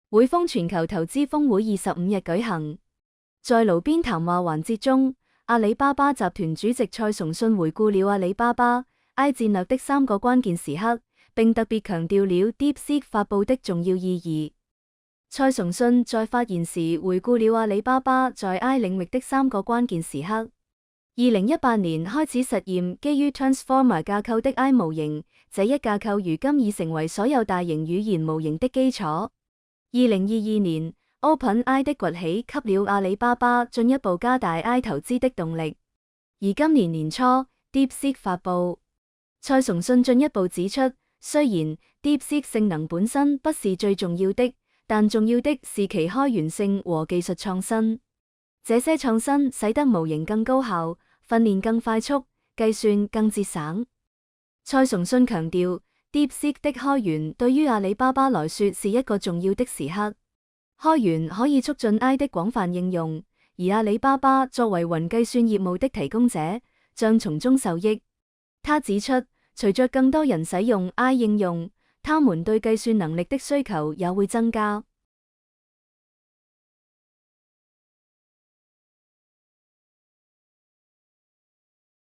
匯豐全球投資峰會25日舉行，在爐邊談話環節中，阿里巴巴集團主席蔡崇信回顧了阿里巴巴 AI 戰略的3個關鍵時刻，並特別強調了 DeepSeek 發佈的重要意義。蔡崇信在發言時回顧了阿里巴巴在 AI 領域的3個關鍵時刻。2018年開始實驗基於 Transformer 架構的 AI 模型，這一架構如今已成為所有大型語言模型的基礎。2022年 OpenAI 的崛起給了阿里巴巴進一步加大 AI 投資的動力，而今年年初 DeepSeek 發佈。蔡崇信進一步指出，雖然 DeepSeek 性能本身不是最重要的，但重要的是其開源性和技術創新。這些創新使得模型更高效，訓練更快速，計算更節省。蔡崇信強調，DeepSeek 的開源對於阿里巴巴來說是一個重要的時刻。開源可以促進 AI 的廣泛應用，而阿里巴巴作為雲計算業務的提供者，將從中受益。他指出，隨着更多人使用 AI 應用，他們對計算能力的需求也會增加。